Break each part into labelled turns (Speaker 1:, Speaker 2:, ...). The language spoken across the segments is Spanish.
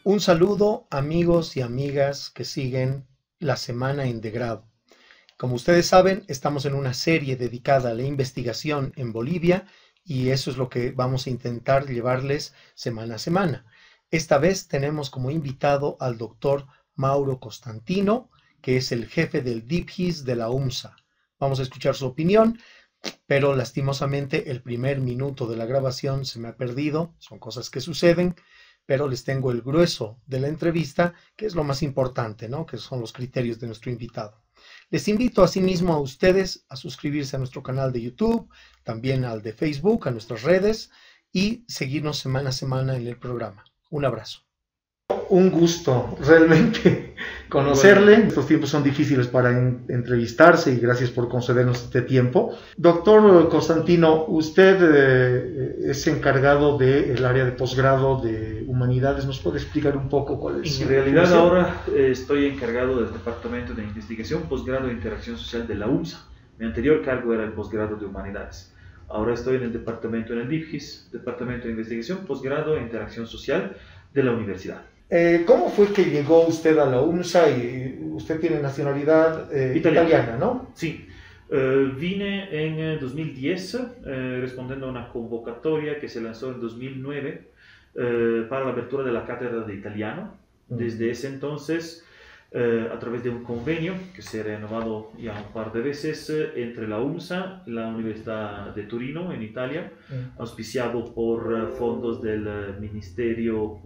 Speaker 1: Un saludo, amigos y amigas que siguen la Semana en de Grado. Como ustedes saben, estamos en una serie dedicada a la investigación en Bolivia y eso es lo que vamos a intentar llevarles semana a semana. Esta vez tenemos como invitado al doctor Mauro Costantino, que es el jefe del DIPGIS de la UMSA. Vamos a escuchar su opinión, pero lastimosamente el primer minuto de la grabación se me ha perdido, son cosas que suceden, pero les tengo el grueso de la entrevista, que es lo más importante, ¿no? Que son los criterios de nuestro invitado. Les invito asimismo a ustedes a suscribirse a nuestro canal de YouTube, también al de Facebook, a nuestras redes y seguirnos semana a semana en el programa. Un abrazo. Un gusto realmente conocerle. Bueno, estos tiempos son difíciles para entrevistarse y gracias por concedernos este tiempo. Doctor Costantino, usted es encargado del área de posgrado de humanidades. ¿Nos puede explicar un poco cuál es?
Speaker 2: En realidad ahora estoy encargado del Departamento de Investigación, Posgrado e Interacción Social de la UMSA. Mi anterior cargo era el posgrado de humanidades. Ahora estoy en el departamento, en el DIPGIS, Departamento de Investigación, Posgrado e Interacción Social de la universidad.
Speaker 1: ¿Cómo fue que llegó usted a la UMSA y usted tiene nacionalidad italiana, ¿no?
Speaker 2: Sí, vine en 2010 respondiendo a una convocatoria que se lanzó en 2009 para la apertura de la cátedra de italiano. Desde ese entonces, a través de un convenio que se ha renovado ya un par de veces entre la UMSA y la Universidad de Torino en Italia, auspiciado por fondos del Ministerio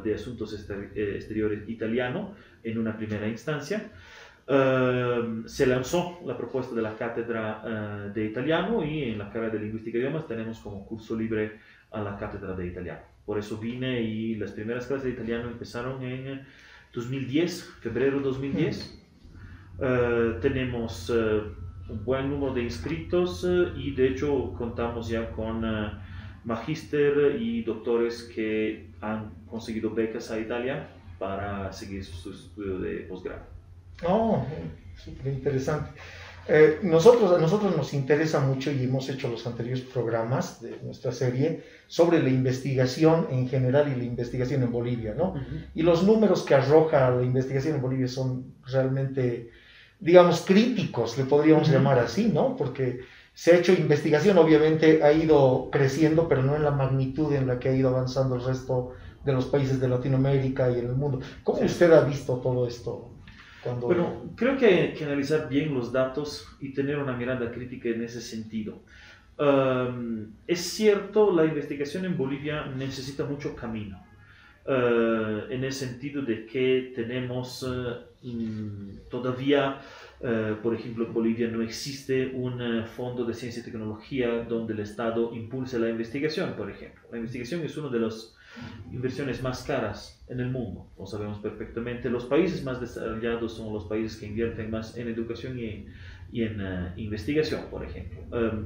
Speaker 2: de Asuntos Exteriores italiano en una primera instancia. Se lanzó la propuesta de la cátedra de italiano y en la carrera de lingüística y idiomas tenemos como curso libre a la cátedra de italiano. Por eso vine y las primeras clases de italiano empezaron en 2010, febrero 2010. Tenemos un buen número de inscritos y de hecho contamos ya con magíster y doctores que han conseguido becas a Italia para seguir su estudio de posgrado.
Speaker 1: Oh, súper interesante. A nosotros nos interesa mucho y hemos hecho los anteriores programas de nuestra serie sobre la investigación en general y la investigación en Bolivia, ¿no? Y los números que arroja la investigación en Bolivia son realmente, digamos, críticos, le podríamos llamar así, ¿no? Porque se ha hecho investigación, obviamente ha ido creciendo, pero no en la magnitud en la que ha ido avanzando el resto de los países de Latinoamérica y en el mundo. ¿Cómo usted ha visto todo esto?
Speaker 2: Bueno, creo que hay que analizar bien los datos y tener una mirada crítica en ese sentido. Es cierto, la investigación en Bolivia necesita mucho camino, en el sentido de que tenemos todavía, por ejemplo, en Bolivia no existe un fondo de ciencia y tecnología donde el Estado impulse la investigación, por ejemplo. La investigación es uno de los inversiones más caras en el mundo, lo sabemos perfectamente. Los países más desarrollados son los países que invierten más en educación y en investigación, por ejemplo.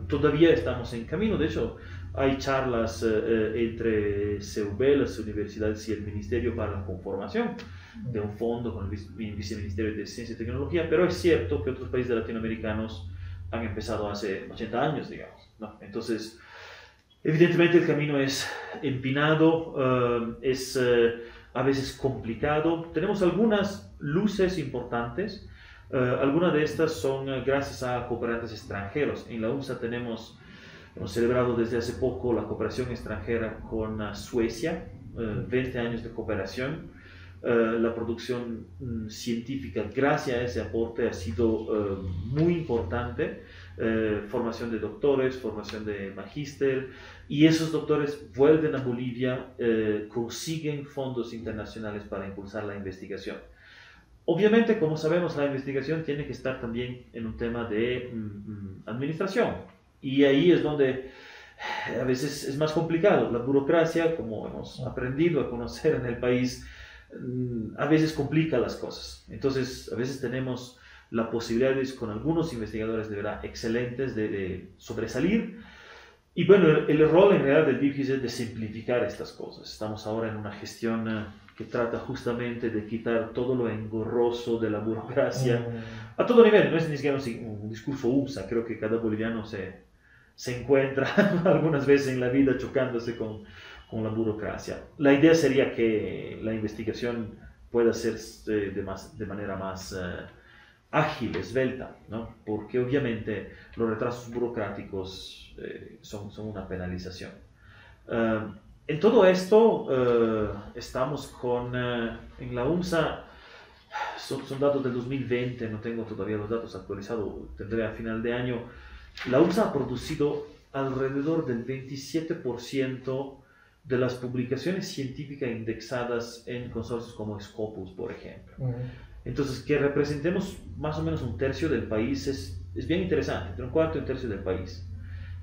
Speaker 2: Todavía estamos en camino, de hecho, hay charlas entre CUB, las universidades y el Ministerio para la conformación de un fondo con el Viceministerio de Ciencia y Tecnología, pero es cierto que otros países latinoamericanos han empezado hace 80 años, digamos, ¿no? Entonces, evidentemente el camino es empinado, es a veces complicado. Tenemos algunas luces importantes. Algunas de estas son gracias a cooperantes extranjeros. En la UMSA hemos celebrado desde hace poco la cooperación extranjera con Suecia, 20 años de cooperación. La producción científica, gracias a ese aporte, ha sido muy importante. Formación de doctores, formación de magíster, y esos doctores vuelven a Bolivia, consiguen fondos internacionales para impulsar la investigación. Obviamente, como sabemos, la investigación tiene que estar también en un tema de administración, y ahí es donde a veces es más complicado. La burocracia, como hemos aprendido a conocer en el país, a veces complica las cosas. Entonces, a veces tenemos la posibilidad de, con algunos investigadores de verdad excelentes de sobresalir. Y bueno, el rol en realidad del DIPGIS es de simplificar estas cosas. Estamos ahora en una gestión que trata justamente de quitar todo lo engorroso de la burocracia a todo nivel. No es ni siquiera un discurso UMSA, creo que cada boliviano se encuentra algunas veces en la vida chocándose con con la burocracia. La idea sería que la investigación pueda hacerse de manera más ágil, esbelta, ¿no? Porque obviamente los retrasos burocráticos son una penalización. En todo esto estamos en la UNSA, son datos del 2020, no tengo todavía los datos actualizados, tendré a final de año. La UNSA ha producido alrededor del 27% de las publicaciones científicas indexadas en consorcios como Scopus, por ejemplo. Entonces, que representemos más o menos un tercio del país es bien interesante, entre un cuarto y un tercio del país.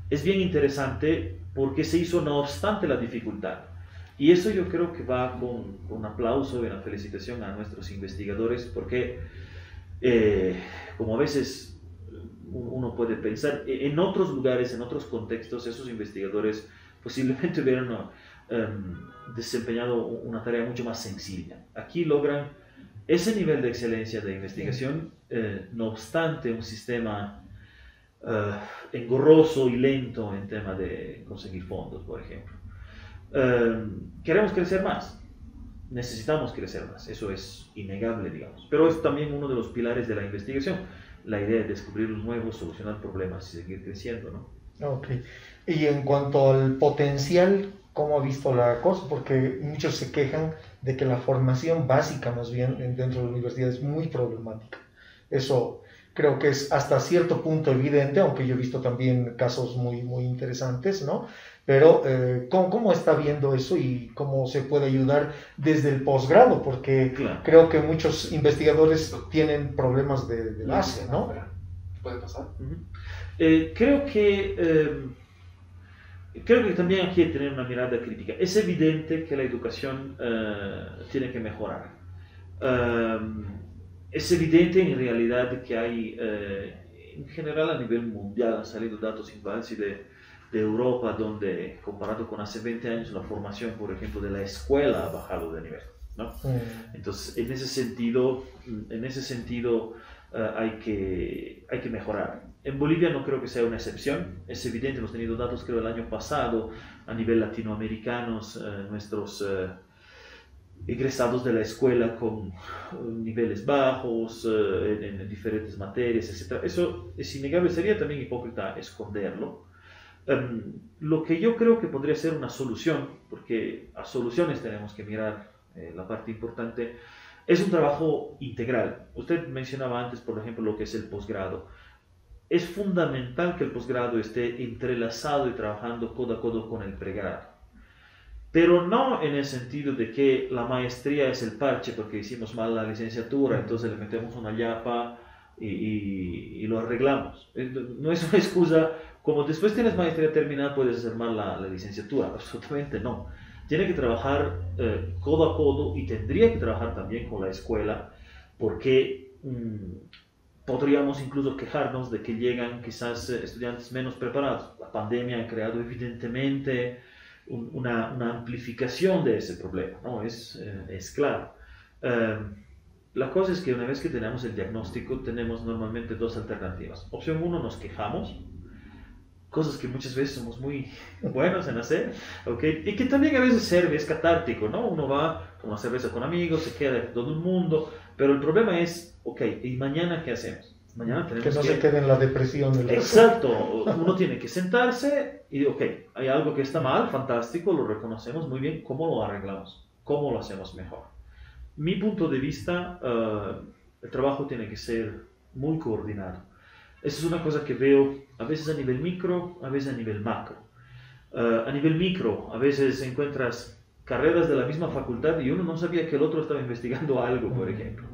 Speaker 2: Es bien interesante porque se hizo no obstante la dificultad. Y eso yo creo que va con un aplauso y una felicitación a nuestros investigadores, porque como a veces uno puede pensar, en otros lugares, en otros contextos, esos investigadores posiblemente hubieran desempeñado una tarea mucho más sencilla. Aquí logran ese nivel de excelencia de investigación, no obstante un sistema engorroso y lento en tema de conseguir fondos, por ejemplo. Queremos crecer más, necesitamos crecer más, eso es innegable, digamos, pero es también uno de los pilares de la investigación, la idea de descubrir los nuevos, solucionar problemas y seguir creciendo, ¿no?
Speaker 1: Ok. Y en cuanto al potencial, ¿cómo ha visto la cosa? Porque muchos se quejan de que la formación básica, más bien, dentro de la universidad es muy problemática. Eso creo que es hasta cierto punto evidente, aunque yo he visto también casos muy, muy interesantes, ¿no? Pero, ¿cómo está viendo eso y cómo se puede ayudar desde el posgrado? Porque
Speaker 2: Claro.
Speaker 1: creo que muchos investigadores tienen problemas de base, ¿no?
Speaker 3: ¿Puede pasar?
Speaker 2: Creo que también hay que tener una mirada crítica. Es evidente que la educación tiene que mejorar. Es evidente en realidad que hay, en general a nivel mundial, han salido datos INVALSI de Europa, donde comparado con hace 20 años la formación, por ejemplo, de la escuela ha bajado de nivel, ¿no? Entonces, en ese sentido hay que mejorar. En Bolivia no creo que sea una excepción, es evidente, hemos tenido datos creo el año pasado a nivel latinoamericanos, nuestros egresados de la escuela con niveles bajos en diferentes materias, etc. Eso es innegable, sería también hipócrita esconderlo. Lo que yo creo que podría ser una solución, porque a soluciones tenemos que mirar la parte importante, es un trabajo integral. Usted mencionaba antes, por ejemplo, lo que es el posgrado. Es fundamental que el posgrado esté entrelazado y trabajando codo a codo con el pregrado. Pero no en el sentido de que la maestría es el parche porque hicimos mal la licenciatura, entonces le metemos una llapa y lo arreglamos. No es una excusa, como después tienes maestría terminada puedes hacer mal la licenciatura, absolutamente no. Tiene que trabajar codo a codo y tendría que trabajar también con la escuela, porque podríamos incluso quejarnos de que llegan quizás estudiantes menos preparados. La pandemia ha creado evidentemente una amplificación de ese problema, ¿no? Es claro. La cosa es que una vez que tenemos el diagnóstico, tenemos normalmente dos alternativas. Opción 1, nos quejamos, cosas que muchas veces somos muy buenos en hacer, ¿okay? Y que también a veces sirve, es catártico, ¿no? Uno va a una cerveza con amigos, se queda de todo el mundo, pero el problema es, ok, ¿y mañana qué hacemos? Mañana tenemos
Speaker 1: que no se quede en la depresión.
Speaker 2: Exacto, uno tiene que sentarse y, ok, hay algo que está mal, fantástico, lo reconocemos muy bien, ¿cómo lo arreglamos? ¿Cómo lo hacemos mejor? Mi punto de vista, el trabajo tiene que ser muy coordinado. Esa es una cosa que veo a veces a nivel micro, a veces a nivel macro. A nivel micro, a veces encuentras carreras de la misma facultad y uno no sabía que el otro estaba investigando algo, por ejemplo.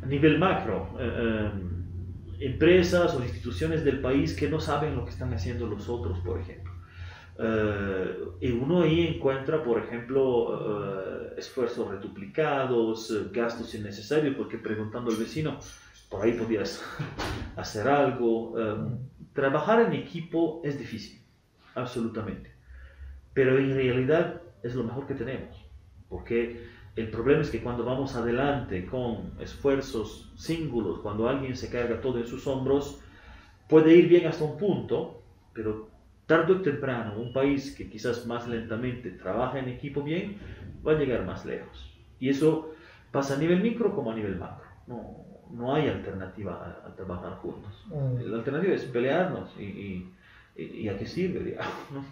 Speaker 2: A nivel macro, empresas o instituciones del país que no saben lo que están haciendo los otros, por ejemplo. Y uno ahí encuentra, por ejemplo, esfuerzos reduplicados, gastos innecesarios, porque preguntando al vecino, por ahí podías hacer algo. Trabajar en equipo es difícil, absolutamente. Pero en realidad es lo mejor que tenemos, porque el problema es que cuando vamos adelante con esfuerzos singulares, cuando alguien se carga todo en sus hombros, puede ir bien hasta un punto, pero tarde o temprano, un país que quizás más lentamente trabaja en equipo bien, va a llegar más lejos. Y eso pasa a nivel micro como a nivel macro. No hay alternativa a trabajar juntos. La alternativa es pelearnos y a qué sirve, digamos, ¿no?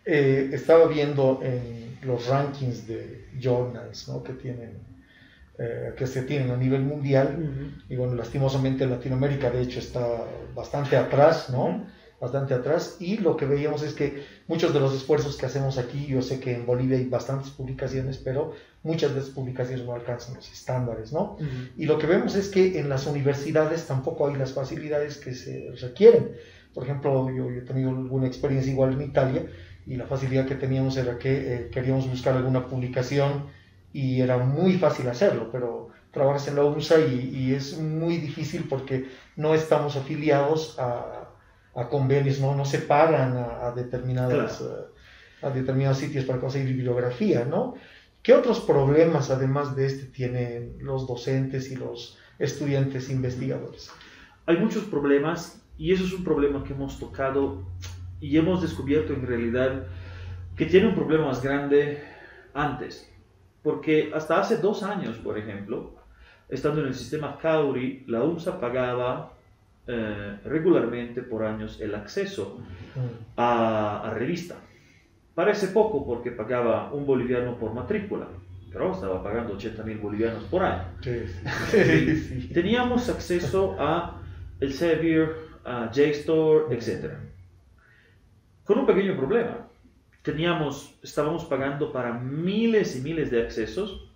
Speaker 1: Estaba viendo en los rankings de journals, ¿no? que se tienen a nivel mundial, y bueno, lastimosamente Latinoamérica de hecho está bastante atrás, ¿no? Bastante atrás, y lo que veíamos es que muchos de los esfuerzos que hacemos aquí, yo sé que en Bolivia hay bastantes publicaciones, pero muchas de esas publicaciones no alcanzan los estándares, ¿no? Y lo que vemos es que en las universidades tampoco hay las facilidades que se requieren. Por ejemplo, yo he tenido alguna experiencia igual en Italia, y la facilidad que teníamos era que queríamos buscar alguna publicación y era muy fácil hacerlo, pero trabajas en la UNSA y es muy difícil porque no estamos afiliados a convenios, no se pagan a determinados sitios para conseguir bibliografía, ¿no? ¿Qué otros problemas además de este tienen los docentes y los estudiantes investigadores?
Speaker 2: Hay muchos problemas, y eso es un problema que hemos tocado y hemos descubierto en realidad que tiene un problema más grande antes. Porque hasta hace 2 años, por ejemplo, estando en el sistema Cauri, la UNSA pagaba regularmente por años el acceso a revista. Parece poco porque pagaba un boliviano por matrícula, pero estaba pagando 80.000 bolivianos por año. Sí. Teníamos acceso a Elsevier, a JSTOR, etc. Con un pequeño problema. Estábamos pagando para miles y miles de accesos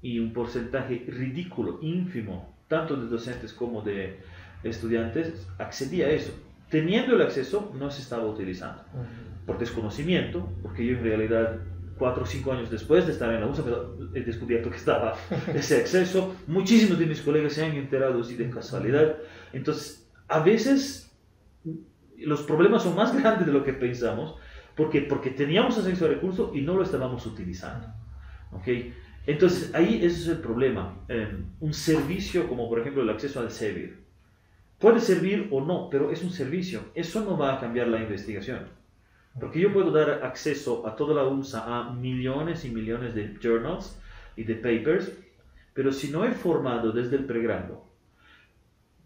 Speaker 2: y un porcentaje ridículo, ínfimo, tanto de docentes como de estudiantes, accedía a eso. Teniendo el acceso, no se estaba utilizando. Por desconocimiento, porque yo en realidad 4 o 5 años después de estar en la UNSA, he descubierto que estaba ese acceso. Muchísimos de mis colegas se han enterado así de casualidad. Entonces, a veces los problemas son más grandes de lo que pensamos, porque teníamos acceso al recurso y no lo estábamos utilizando. ¿Okay? Entonces, ahí ese es el problema. Un servicio como, por ejemplo, el acceso al Elsevier puede servir o no, pero es un servicio. Eso no va a cambiar la investigación. Porque yo puedo dar acceso a toda la UNSA a millones y millones de journals y de papers, pero si no he formado desde el pregrado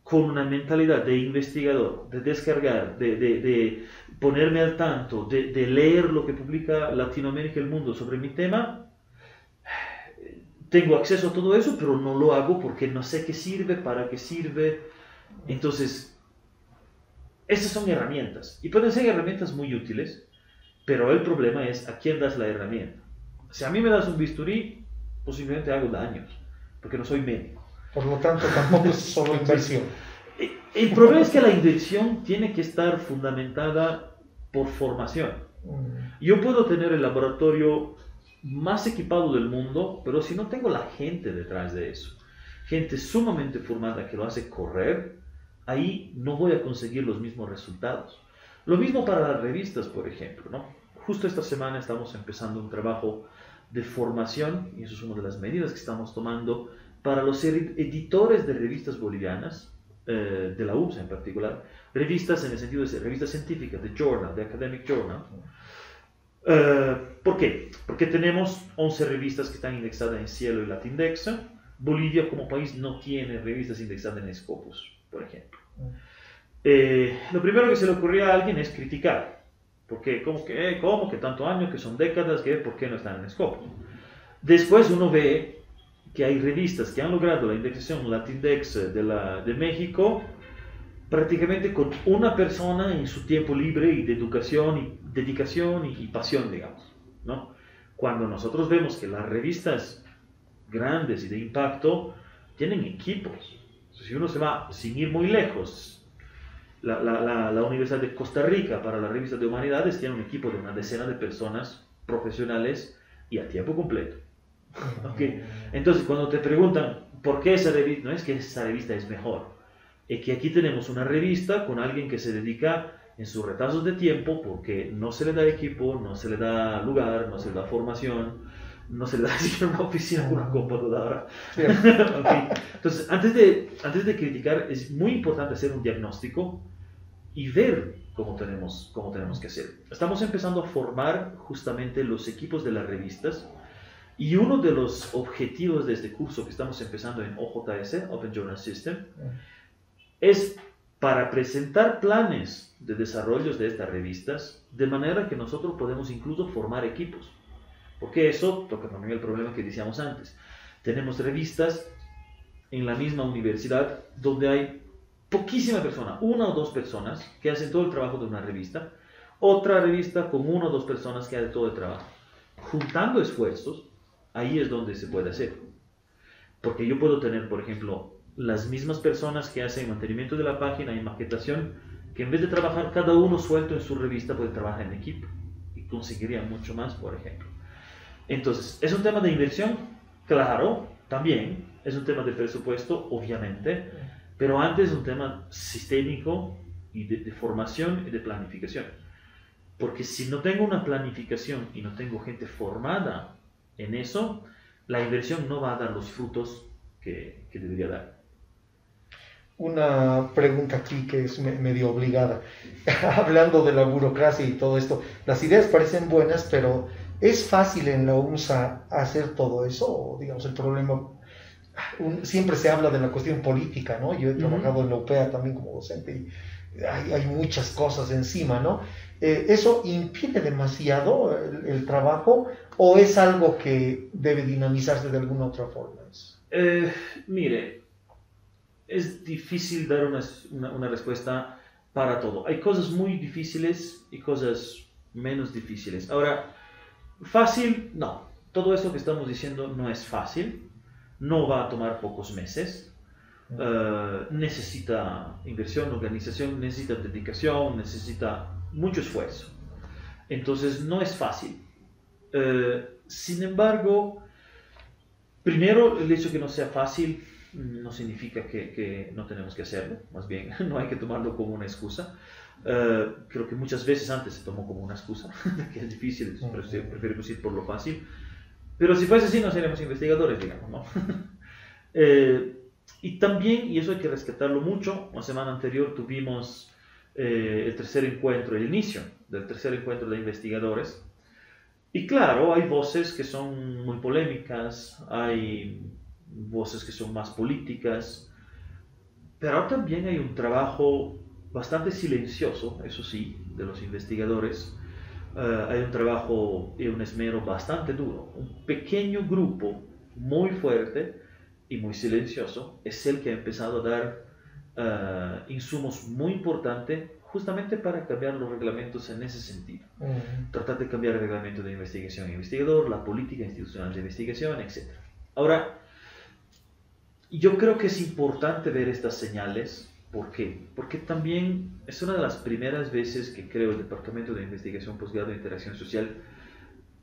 Speaker 2: con una mentalidad de investigador, de descargar, de ponerme al tanto, de leer lo que publica Latinoamérica y el mundo sobre mi tema, tengo acceso a todo eso, pero no lo hago porque no sé qué sirve, para qué sirve. Entonces, esas son herramientas, y pueden ser herramientas muy útiles, pero el problema es a quién das la herramienta. Si a mí me das un bisturí, posiblemente hago daños, porque no soy médico.
Speaker 1: Por lo tanto, tampoco es solo inversión.
Speaker 2: El problema es que la inversión tiene que estar fundamentada por formación. Yo puedo tener el laboratorio más equipado del mundo, pero si no tengo la gente detrás de eso, gente sumamente formada que lo hace correr, ahí no voy a conseguir los mismos resultados. Lo mismo para las revistas, por ejemplo, ¿no? Justo esta semana estamos empezando un trabajo de formación, y eso es una de las medidas que estamos tomando para los editores de revistas bolivianas, de la UNSA en particular, revistas en el sentido de revistas científicas, de journal, de academic journal. ¿Por qué? Porque tenemos 11 revistas que están indexadas en Cielo y Latindex. Bolivia como país no tiene revistas indexadas en Scopus, por ejemplo. Lo primero que se le ocurrió a alguien es criticar. Porque, ¿cómo que tanto años, que son décadas, que por qué no están en Scopus? Después uno ve que hay revistas que han logrado la indexación Latindex de México prácticamente con una persona en su tiempo libre y de educación y dedicación y pasión, digamos, ¿no? Cuando nosotros vemos que las revistas grandes y de impacto tienen equipos. Si uno se va sin ir muy lejos, la Universidad de Costa Rica para las revistas de humanidades tiene un equipo de una decena de personas profesionales y a tiempo completo. Okay. Entonces, cuando te preguntan por qué esa revista, no es que esa revista es mejor, es que aquí tenemos una revista con alguien que se dedica en sus retazos de tiempo, porque no se le da equipo, no se le da lugar, no se le da formación, no se le da siquiera una oficina con una computadora. Okay. Entonces, antes de criticar, es muy importante hacer un diagnóstico y ver cómo tenemos que hacer. Estamos empezando a formar justamente los equipos de las revistas y uno de los objetivos de este curso que estamos empezando en OJS, Open Journal System, es para presentar planes de desarrollos de estas revistas de manera que nosotros podemos incluso formar equipos. Porque eso toca también el problema que decíamos antes. Tenemos revistas en la misma universidad donde hay poquísima persona, una o dos personas que hacen todo el trabajo de una revista, otra revista con una o dos personas que hacen todo el trabajo. Juntando esfuerzos, ahí es donde se puede hacer. Porque yo puedo tener, por ejemplo, las mismas personas que hacen mantenimiento de la página y maquetación, que en vez de trabajar cada uno suelto en su revista, pueden trabajar en equipo y conseguirían mucho más, por ejemplo. Entonces, ¿es un tema de inversión? Claro, también. Es un tema de presupuesto, obviamente, pero antes es un tema sistémico y de formación y de planificación. Porque si no tengo una planificación y no tengo gente formada en eso, la inversión no va a dar los frutos que debería dar.
Speaker 1: Una pregunta aquí que es medio obligada. Hablando de la burocracia y todo esto, las ideas parecen buenas, pero ¿es fácil en la UNSA hacer todo eso? O, digamos, el problema, siempre se habla de la cuestión política, ¿no? Yo he trabajado en la UPEA también como docente y hay muchas cosas encima, ¿no? ¿Eso impide demasiado el trabajo o es algo que debe dinamizarse de alguna otra forma?
Speaker 2: Mire, es difícil dar una respuesta para todo. Hay cosas muy difíciles y cosas menos difíciles. Ahora, fácil, no. Todo esto que estamos diciendo no es fácil. No va a tomar pocos meses. Necesita inversión, organización, necesita dedicación, necesita mucho esfuerzo. Entonces, no es fácil. Sin embargo, primero, el hecho de que no sea fácil no significa que no tenemos que hacerlo, más bien no hay que tomarlo como una excusa. Creo que muchas veces antes se tomó como una excusa, que es difícil, entonces preferimos ir por lo fácil. Pero si fuese así, no seremos investigadores, digamos, ¿no? Y también, y eso hay que rescatarlo mucho, la semana anterior tuvimos el tercer encuentro, el inicio del tercer encuentro de investigadores. Y claro, hay voces que son muy polémicas, hay voces que son más políticas, pero también hay un trabajo bastante silencioso, eso sí, de los investigadores. Hay un trabajo y un esmero bastante duro. Un pequeño grupo muy fuerte y muy silencioso es el que ha empezado a dar insumos muy importantes justamente para cambiar los reglamentos en ese sentido. Tratar de cambiar el reglamento de investigación e investigador, la política institucional de investigación, etc. Ahora, yo creo que es importante ver estas señales. ¿Por qué? Porque también es una de las primeras veces que creo el Departamento de Investigación Posgrado e Interacción Social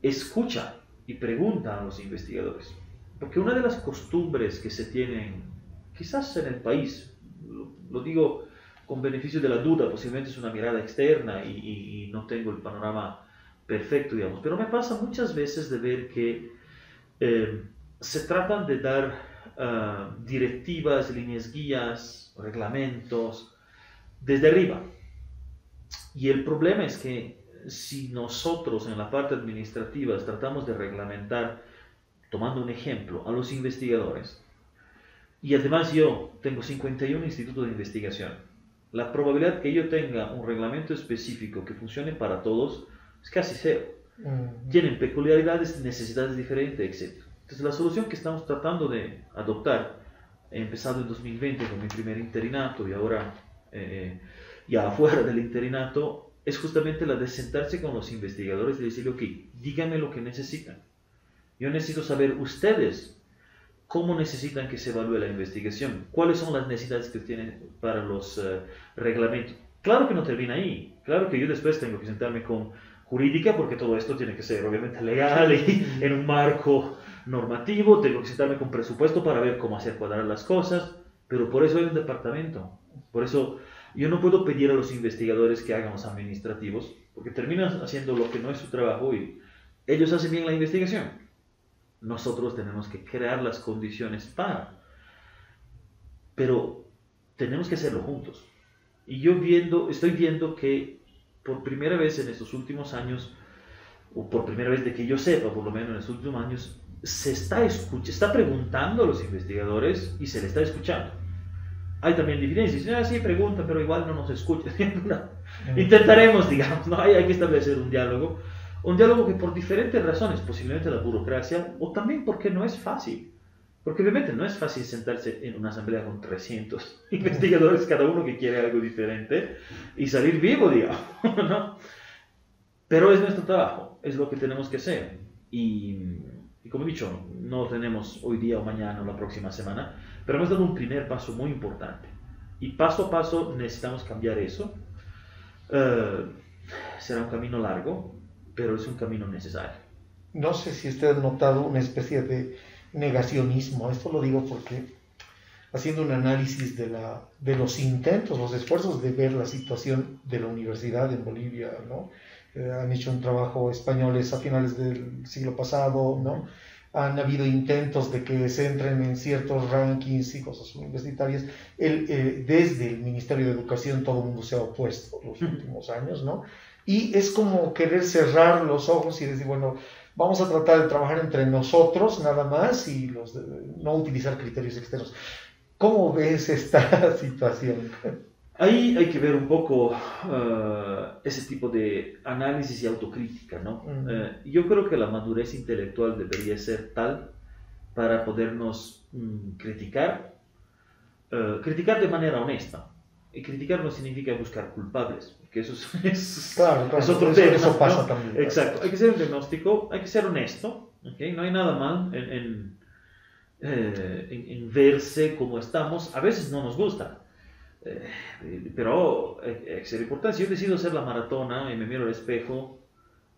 Speaker 2: escucha y pregunta a los investigadores. Porque una de las costumbres que se tienen, quizás en el país, lo digo con beneficio de la duda, posiblemente es una mirada externa y no tengo el panorama perfecto, digamos, pero me pasa muchas veces de ver que se tratan de dar directivas, líneas guías, reglamentos desde arriba. Y el problema es que si nosotros en la parte administrativa tratamos de reglamentar, tomando un ejemplo, a los investigadores, y además yo tengo 51 institutos de investigación, la probabilidad que yo tenga un reglamento específico que funcione para todos es casi cero. Tienen peculiaridades, necesidades diferentes, etc. Entonces la solución que estamos tratando de adoptar, he empezado en 2020 con mi primer interinato y ahora ya afuera del interinato, es justamente la de sentarse con los investigadores y decirle, ok, díganme lo que necesitan. Yo necesito saber ustedes cómo necesitan que se evalúe la investigación, cuáles son las necesidades que tienen para los reglamentos. Claro que no termina ahí, claro que yo después tengo que sentarme con jurídica porque todo esto tiene que ser obviamente legal y en un marco normativo, tengo que sentarme con presupuesto para ver cómo hacer cuadrar las cosas, pero por eso hay un departamento. Por eso yo no puedo pedir a los investigadores que hagan los administrativos, porque terminan haciendo lo que no es su trabajo y ellos hacen bien la investigación. Nosotros tenemos que crear las condiciones para, pero tenemos que hacerlo juntos. Y estoy viendo que por primera vez en estos últimos años, o por primera vez de que yo sepa, por lo menos en estos últimos años, está preguntando a los investigadores y se le está escuchando. Hay también diferencias, sí, pregunta, pero igual no nos escucha. Intentaremos, digamos, ¿no? Hay que establecer un diálogo que por diferentes razones, posiblemente la burocracia, o también porque no es fácil. Porque obviamente no es fácil sentarse en una asamblea con 300 investigadores, cada uno que quiere algo diferente, y salir vivo, digamos, ¿no? Pero es nuestro trabajo, es lo que tenemos que hacer. Y como he dicho, no lo tenemos hoy día o mañana o la próxima semana, pero hemos dado un primer paso muy importante. Y paso a paso necesitamos cambiar eso. Será un camino largo, pero es un camino necesario.
Speaker 1: No sé si usted ha notado una especie de negacionismo. Esto lo digo porque haciendo un análisis de los intentos, los esfuerzos de ver la situación de la universidad en Bolivia, ¿no? Han hecho un trabajo españoles a finales del siglo pasado, ¿no? Han habido intentos de que se entren en ciertos rankings y cosas universitarias. Desde el Ministerio de Educación todo el mundo se ha opuesto los últimos años, ¿no? Y es como querer cerrar los ojos y decir, bueno, vamos a tratar de trabajar entre nosotros nada más y no utilizar criterios externos. ¿Cómo ves esta situación?
Speaker 2: Ahí hay que ver un poco ese tipo de análisis y autocrítica, ¿no? Yo creo que la madurez intelectual debería ser tal para podernos criticar de manera honesta. Y criticar no significa buscar culpables, porque eso es otro tema.
Speaker 1: Eso pasa
Speaker 2: ¿no?
Speaker 1: también.
Speaker 2: Exacto, hay que ser un diagnóstico, hay que ser honesto, ¿okay? No hay nada mal en verse como estamos. A veces no nos gusta, pero hay que ser importante. Si yo decido hacer la maratona y me miro al espejo,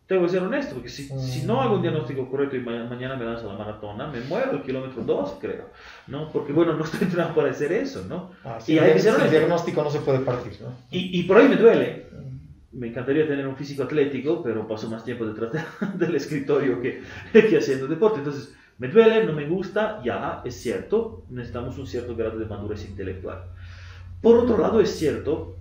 Speaker 2: tengo que ser honesto, porque si no hago un diagnóstico correcto y mañana me lanzo a la maratona, me muero al kilómetro 2, creo, ¿no? Porque, bueno, no estoy entrenado para hacer eso, ¿no?
Speaker 1: Sí, y hay que ser honesto. El diagnóstico no se puede partir, ¿no?
Speaker 2: Y por ahí me duele. Me encantaría tener un físico atlético, pero paso más tiempo detrás del escritorio que haciendo deporte. Entonces, me duele, no me gusta, ya, es cierto, necesitamos un cierto grado de madurez intelectual. Por otro lado, es cierto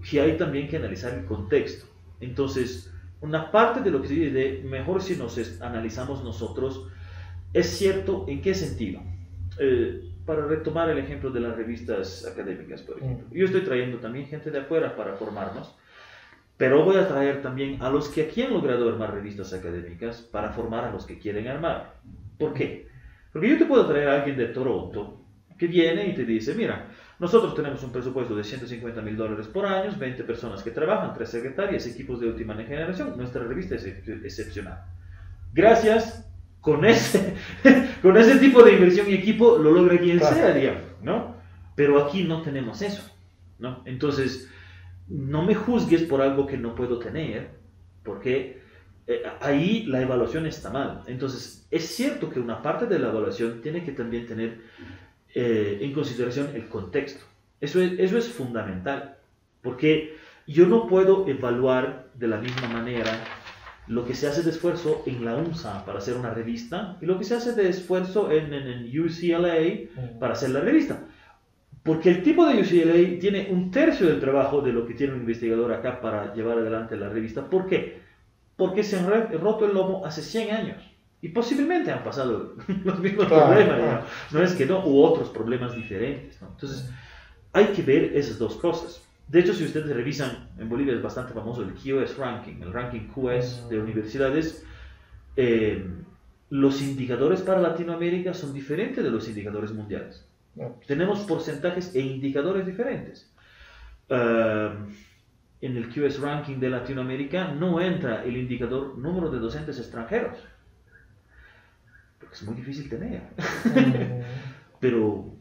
Speaker 2: que hay también que analizar el contexto. Entonces, una parte de lo que se dice mejor si nos analizamos nosotros, es cierto, ¿en qué sentido? Para retomar el ejemplo de las revistas académicas, por ejemplo. Yo estoy trayendo también gente de afuera para formarnos, pero voy a traer también a los que aquí han logrado armar revistas académicas para formar a los que quieren armar. ¿Por qué? Porque yo te puedo traer a alguien de Toronto que viene y te dice, mira, nosotros tenemos un presupuesto de $150,000 por año, 20 personas que trabajan, 3 secretarias, equipos de última generación. Nuestra revista es excepcional. Gracias, con ese tipo de inversión y equipo lo logra quien sea, digamos, ¿no? Pero aquí no tenemos eso, ¿no? Entonces, no me juzgues por algo que no puedo tener, porque ahí la evaluación está mal. Entonces, es cierto que una parte de la evaluación tiene que también tener en consideración el contexto. Eso es fundamental, porque yo no puedo evaluar de la misma manera lo que se hace de esfuerzo en la UNSA para hacer una revista y lo que se hace de esfuerzo en UCLA para hacer la revista. Porque el tipo de UCLA tiene 1/3 del trabajo de lo que tiene un investigador acá para llevar adelante la revista. ¿Por qué? Porque se han roto el lomo hace 100 años. Y posiblemente han pasado los mismos problemas, ¿no? No es que no, u otros problemas diferentes, ¿no? Entonces, hay que ver esas dos cosas. De hecho, si ustedes revisan, en Bolivia es bastante famoso el QS Ranking, el ranking QS de universidades. Los indicadores para Latinoamérica son diferentes de los indicadores mundiales. Tenemos porcentajes e indicadores diferentes. En el QS Ranking de Latinoamérica no entra el indicador número de docentes extranjeros, porque es muy difícil tener. Pero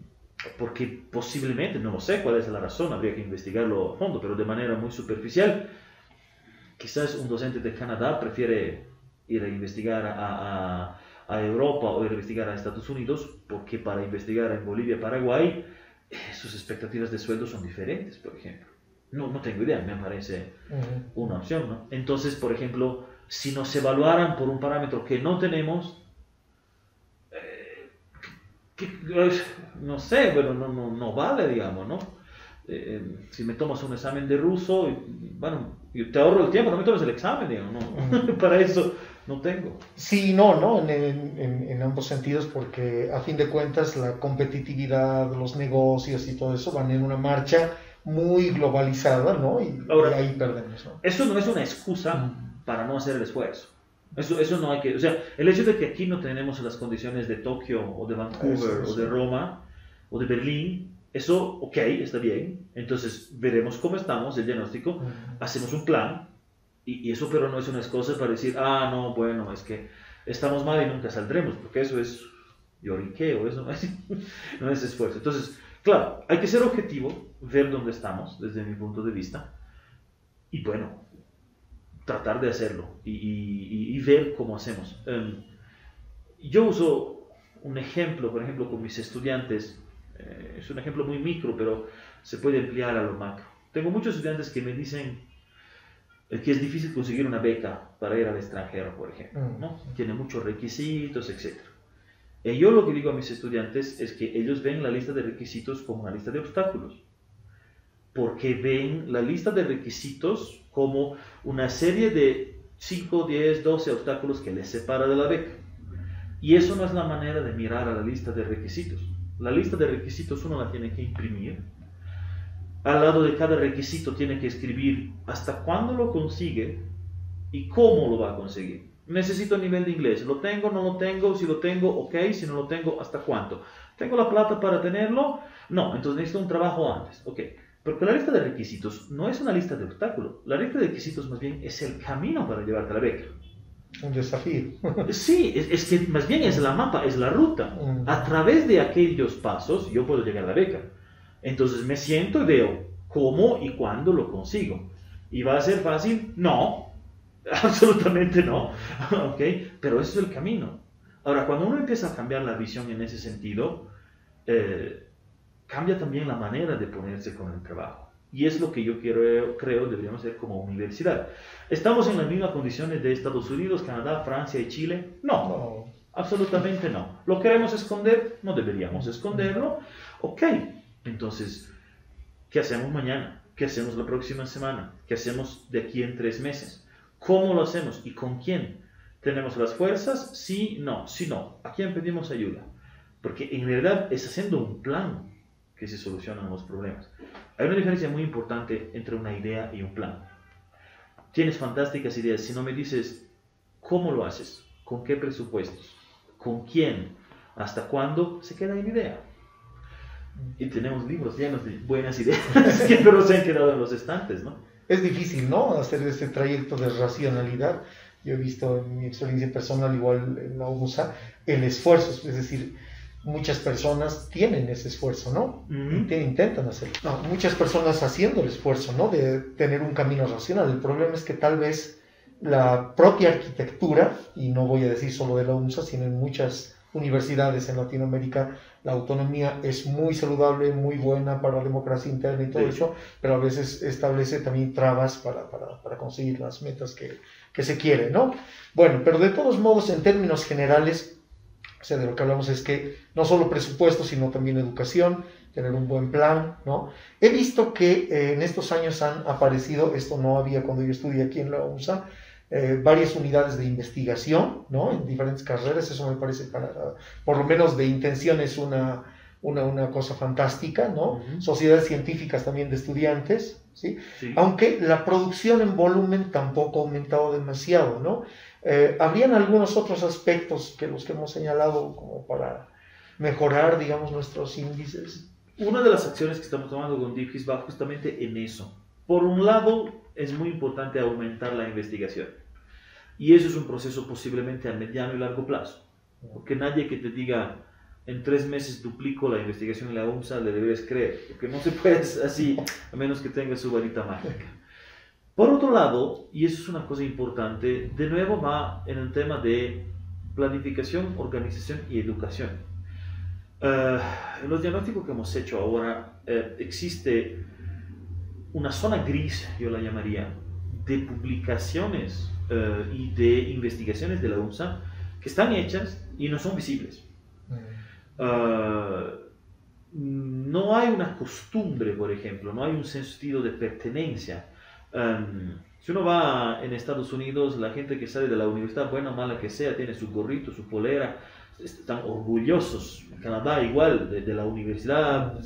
Speaker 2: porque posiblemente, no lo sé cuál es la razón, habría que investigarlo a fondo, pero de manera muy superficial, quizás un docente de Canadá prefiere ir a investigar a Europa o ir a investigar a Estados Unidos, porque para investigar en Bolivia, Paraguay, sus expectativas de sueldo son diferentes, por ejemplo. No tengo idea, me parece una opción, ¿no? Entonces, por ejemplo, si nos evaluaran por un parámetro que no tenemos, no sé, bueno, no vale, digamos, ¿no? si me tomas un examen de ruso, bueno, yo te ahorro el tiempo, no me tomes el examen, digamos, no. Para eso no tengo.
Speaker 1: Sí, no, en ambos sentidos, porque a fin de cuentas la competitividad, los negocios y todo eso van en una marcha muy globalizada, ¿no?
Speaker 2: Ahora,
Speaker 1: y ahí perdemos, ¿no?
Speaker 2: Eso no es una excusa para no hacer el esfuerzo. Eso no hay que... O sea, el hecho de que aquí no tenemos las condiciones de Tokio o de Vancouver o de Roma o de Berlín, eso, ok, está bien. Entonces veremos cómo estamos, el diagnóstico, hacemos un plan y eso pero no es una excusa para decir, ah, no, bueno, es que estamos mal y nunca saldremos, porque eso es lloriqueo, eso no es esfuerzo. Entonces, claro, hay que ser objetivo, ver dónde estamos desde mi punto de vista y bueno, tratar de hacerlo y ver cómo hacemos. Yo uso un ejemplo, por ejemplo, con mis estudiantes, es un ejemplo muy micro, pero se puede emplear a lo macro. Tengo muchos estudiantes que me dicen que es difícil conseguir una beca para ir al extranjero, por ejemplo, ¿no? Tiene muchos requisitos, etc. Y yo lo que digo a mis estudiantes es que ellos ven la lista de requisitos como una lista de obstáculos, porque ven la lista de requisitos como una serie de 5, 10, 12 obstáculos que les separa de la beca. Y eso no es la manera de mirar a la lista de requisitos. La lista de requisitos uno la tiene que imprimir. Al lado de cada requisito tiene que escribir hasta cuándo lo consigue y cómo lo va a conseguir. Necesito nivel de inglés. ¿Lo tengo? ¿No lo tengo? Si lo tengo, ok. Si no lo tengo, ¿hasta cuánto? ¿Tengo la plata para tenerlo? No. Entonces necesito un trabajo antes. Ok. Porque la lista de requisitos no es una lista de obstáculos. La lista de requisitos más bien es el camino para llevarte a la beca.
Speaker 1: Un desafío.
Speaker 2: Sí, es que más bien es la mapa, es la ruta. A través de aquellos pasos yo puedo llegar a la beca. Entonces me siento y veo cómo y cuándo lo consigo. ¿Y va a ser fácil? No, absolutamente no. ¿Okay? Pero ese es el camino. Ahora, cuando uno empieza a cambiar la visión en ese sentido, cambia también la manera de ponerse con el trabajo. Y es lo que yo creo deberíamos hacer como universidad. ¿Estamos en las mismas condiciones de Estados Unidos, Canadá, Francia y Chile? No, absolutamente no. ¿Lo queremos esconder? No deberíamos esconderlo. Ok, entonces, ¿qué hacemos mañana? ¿Qué hacemos la próxima semana? ¿Qué hacemos de aquí en 3 meses? ¿Cómo lo hacemos y con quién? ¿Tenemos las fuerzas? Sí, no. Si no, ¿a quién pedimos ayuda? Porque en realidad es haciendo un plan que se solucionan los problemas. Hay una diferencia muy importante entre una idea y un plan. Tienes fantásticas ideas. Si no me dices cómo lo haces, con qué presupuestos, con quién, hasta cuándo, se queda en idea. Y tenemos libros llenos de buenas ideas que pero se han quedado en los estantes, ¿no?
Speaker 1: Es difícil, ¿no? Hacer este trayecto de racionalidad. Yo he visto en mi experiencia personal, igual en la USA, el esfuerzo, es decir, muchas personas tienen ese esfuerzo, ¿no? Intentan hacerlo. No, muchas personas haciendo el esfuerzo, ¿no? De tener un camino racional. El problema es que tal vez la propia arquitectura, y no voy a decir solo de la UNSA, sino en muchas universidades en Latinoamérica, la autonomía es muy saludable, muy buena para la democracia interna y todo eso, pero a veces establece también trabas para conseguir las metas que se quieren, ¿no? Bueno, pero de todos modos, en términos generales, o sea, de lo que hablamos es que no solo presupuesto, sino también educación, tener un buen plan, ¿no? He visto que en estos años han aparecido, esto no había cuando yo estudié aquí en la UNSA, varias unidades de investigación, ¿no? En diferentes carreras. Eso me parece, por lo menos de intención, es una cosa fantástica, ¿no? Sociedades científicas también de estudiantes, ¿sí? Aunque la producción en volumen tampoco ha aumentado demasiado, ¿no? Habrían algunos otros aspectos que los que hemos señalado como para mejorar, digamos, nuestros índices.
Speaker 2: Una de las acciones que estamos tomando con DeepHIS va justamente en eso. Por un lado, es muy importante aumentar la investigación. Y eso es un proceso posiblemente a mediano y largo plazo. Porque nadie que te diga, en 3 meses duplico la investigación en la UNSA, le debes creer. Porque no se puede así, a menos que tenga su varita mágica. Por otro lado, y eso es una cosa importante, de nuevo va en el tema de planificación, organización y educación. En los diagnósticos que hemos hecho ahora, existe una zona gris, yo la llamaría, de publicaciones y de investigaciones de la UNSA que están hechas y no son visibles. no hay una costumbre, por ejemplo, no hay un sentido de pertenencia. Si uno va en Estados Unidos, la gente que sale de la universidad, buena o mala que sea, tiene su gorrito, su polera, están orgullosos. En Canadá igual, de la universidad,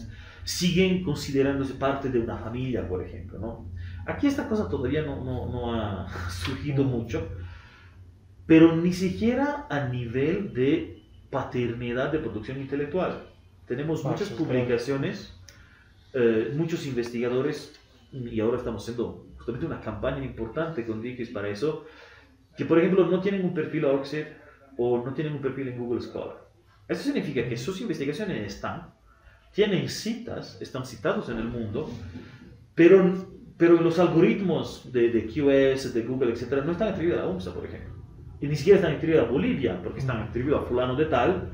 Speaker 2: siguen considerándose parte de una familia, por ejemplo, ¿no? Aquí esta cosa todavía no ha surgido mucho, pero ni siquiera a nivel de paternidad de producción intelectual. Tenemos muchas publicaciones, muchos investigadores, y ahora estamos haciendo justamente una campaña importante con Dickies para eso, que por ejemplo no tienen un perfil a Oxford o no tienen un perfil en Google Scholar. Eso significa que sus investigaciones tienen citas, están citados en el mundo, pero los algoritmos de QS, de Google, etcétera, no están atribuidos a la UNSA, por ejemplo. Y ni siquiera están atribuidos a Bolivia, porque están atribuidos a fulano de tal,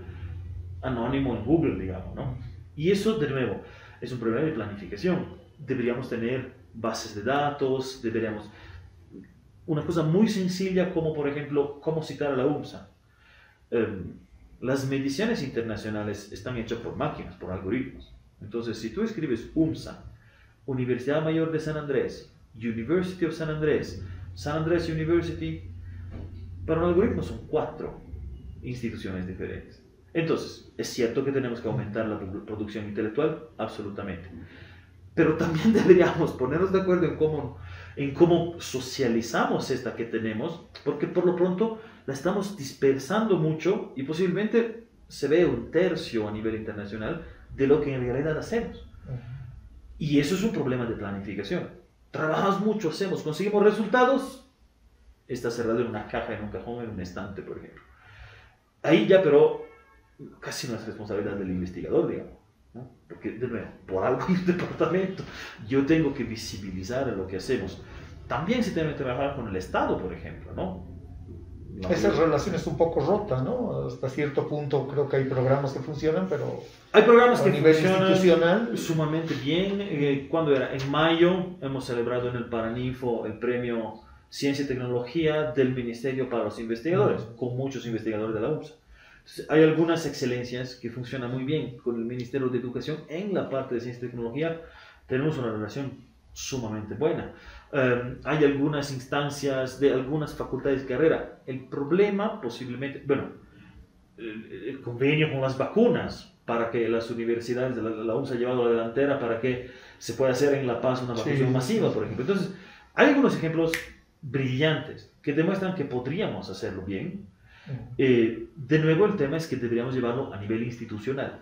Speaker 2: anónimo en Google, digamos, ¿no? Y eso, de nuevo, es un problema de planificación. Deberíamos tener bases de datos, una cosa muy sencilla como, por ejemplo, cómo citar a la UNSA. Las mediciones internacionales están hechas por máquinas, por algoritmos. Entonces, si tú escribes UNSA, Universidad Mayor de San Andrés, University of San Andrés University, para un algoritmo son 4 instituciones diferentes. Entonces, ¿es cierto que tenemos que aumentar la producción intelectual? Absolutamente. Pero también deberíamos ponernos de acuerdo en cómo socializamos esta que tenemos, porque por lo pronto la estamos dispersando mucho y posiblemente se ve un tercio a nivel internacional de lo que en realidad hacemos. Y eso es un problema de planificación. Trabajamos mucho, conseguimos resultados, está cerrado en una caja, en un cajón, en un estante, por ejemplo. Ahí ya, pero casi no es responsabilidad del investigador, digamos, ¿no? Porque, de nuevo, por algo hay un departamento. Yo tengo que visibilizar lo que hacemos. También se tiene que trabajar con el Estado, por ejemplo, ¿no?
Speaker 1: Esa relación es un poco rota, ¿no? Hasta cierto punto creo que hay programas que funcionan, pero
Speaker 2: hay programas que
Speaker 1: nivel
Speaker 2: funcionan
Speaker 1: institucional
Speaker 2: sumamente bien. ¿Cuándo era? En mayo hemos celebrado en el Paraninfo el premio Ciencia y Tecnología del Ministerio para los Investigadores, con muchos investigadores de la UNSA. Entonces, hay algunas excelencias que funcionan muy bien con el Ministerio de Educación en la parte de Ciencia y Tecnología. Tenemos una relación sumamente buena. Hay algunas instancias de algunas facultades de carrera. El problema posiblemente, bueno, el convenio con las vacunas para que las universidades, la UNSA ha llevado a la delantera para que se pueda hacer en La Paz una vacunación masiva, por ejemplo. Entonces, hay algunos ejemplos brillantes que demuestran que podríamos hacerlo bien. De nuevo, el tema es que deberíamos llevarlo a nivel institucional.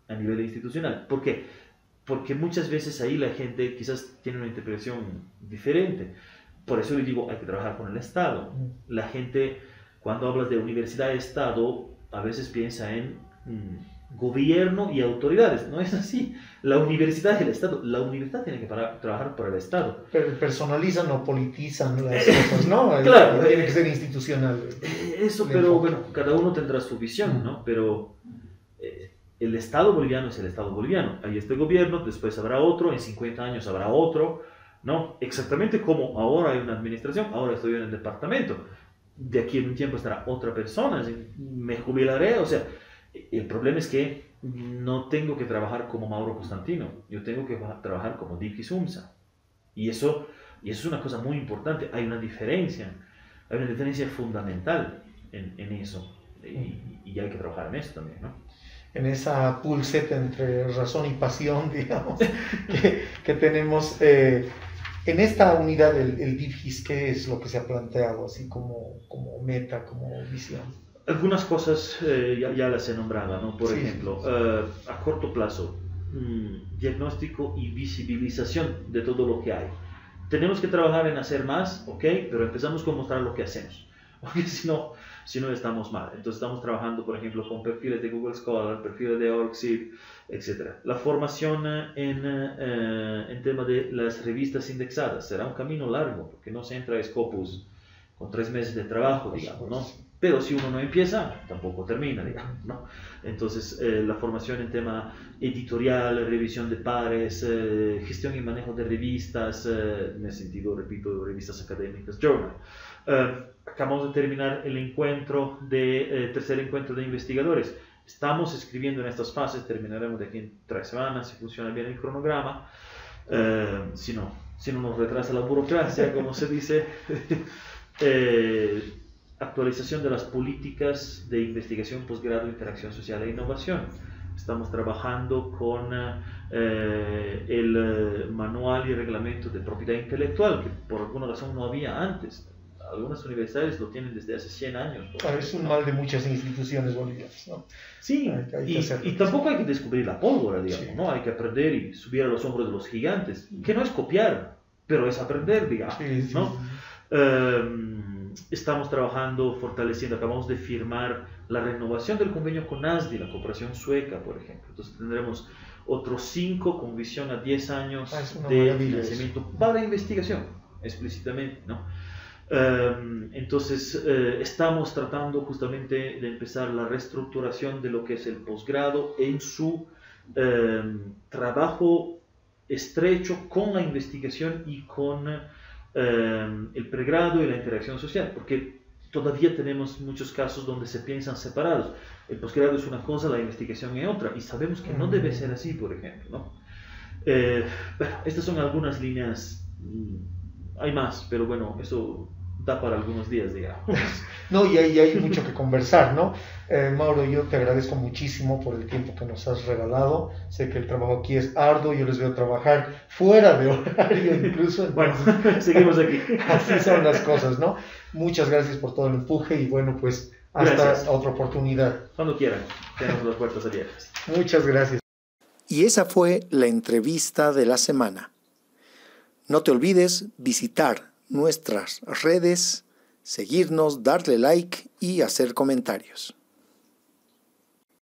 Speaker 2: A nivel institucional. ¿Por qué? Porque muchas veces ahí la gente quizás tiene una interpretación diferente. Por eso le digo, hay que trabajar con el Estado. La gente, cuando hablas de universidad-Estado, a veces piensa en gobierno y autoridades. No es así. La universidad es el Estado. La universidad tiene que trabajar para el Estado.
Speaker 1: Pero personalizan o politizan las cosas, ¿no?
Speaker 2: Claro.
Speaker 1: Tiene que ser institucional.
Speaker 2: Eso, pero bueno, cada uno tendrá su visión, ¿no? Pero el Estado boliviano es el Estado boliviano. Ahí está el gobierno, después habrá otro, en 50 años habrá otro, ¿no? Exactamente como ahora hay una administración, ahora estoy en el departamento. De aquí en un tiempo estará otra persona, me jubilaré, o sea, el problema es que no tengo que trabajar como Mauro Constantino, yo tengo que trabajar como Dickies UNSA. Y eso es una cosa muy importante, hay una diferencia fundamental en eso. Y hay que trabajar en eso también, ¿no?
Speaker 1: En esa pulseta entre razón y pasión, digamos, que tenemos en esta unidad del DIFGIS. ¿Qué es lo que se ha planteado así como meta, como visión?
Speaker 2: Algunas cosas ya las he nombrado, ¿no? Por ejemplo, a corto plazo, diagnóstico y visibilización de todo lo que hay. Tenemos que trabajar en hacer más, ¿ok? Pero empezamos con mostrar lo que hacemos, porque si no estamos mal. Entonces estamos trabajando, por ejemplo, con perfiles de Google Scholar, perfiles de ORCID, etc. La formación en tema de las revistas indexadas será un camino largo, porque no se entra a Scopus con 3 meses de trabajo, digamos, ¿no? Pero si uno no empieza, tampoco termina, digamos, ¿no? Entonces, la formación en tema editorial, revisión de pares, gestión y manejo de revistas, en ese sentido, repito, revistas académicas, journal. Acabamos de terminar el tercer encuentro de investigadores. Estamos escribiendo en estas fases, terminaremos de aquí en 3 semanas, si funciona bien el cronograma. Si no nos retrasa la burocracia, como se dice. Actualización de las políticas de investigación, posgrado, interacción social e innovación. Estamos trabajando con el manual y reglamento de propiedad intelectual, que por alguna razón no había antes. Algunas universidades lo tienen desde hace 100 años.
Speaker 1: Es un mal de muchas instituciones bolivianas, ¿no?
Speaker 2: Sí, y tampoco hay que descubrir la pólvora, digamos,
Speaker 1: Sí.
Speaker 2: ¿no? Hay que aprender y subir a los hombros de los gigantes, que no es copiar, pero es aprender, digamos,
Speaker 1: Sí.
Speaker 2: ¿no? Estamos trabajando, fortaleciendo, acabamos de firmar la renovación del convenio con ASDI, la cooperación sueca, por ejemplo. Entonces tendremos otros 5 con visión a 10 años de financiamiento para investigación, explícitamente, ¿no? Entonces estamos tratando justamente de empezar la reestructuración de lo que es el posgrado en su trabajo estrecho con la investigación y con el pregrado y la interacción social, porque todavía tenemos muchos casos donde se piensan separados. El posgrado es una cosa, la investigación es otra, y sabemos que no debe ser así, por ejemplo, ¿no? Estas son algunas líneas, hay más, pero bueno, eso da para algunos días, digamos.
Speaker 1: No, y hay mucho que conversar, ¿no? Mauro, yo te agradezco muchísimo por el tiempo que nos has regalado. Sé que el trabajo aquí es arduo, yo les veo trabajar fuera de horario incluso. Entonces,
Speaker 2: bueno, seguimos aquí.
Speaker 1: Así son las cosas, ¿no? Muchas gracias por todo el empuje y bueno, pues hasta otra oportunidad.
Speaker 2: Cuando quieran, tenemos las puertas abiertas.
Speaker 1: Muchas gracias. Y esa fue la entrevista de la semana. No te olvides visitar nuestras redes, seguirnos, darle like y hacer comentarios.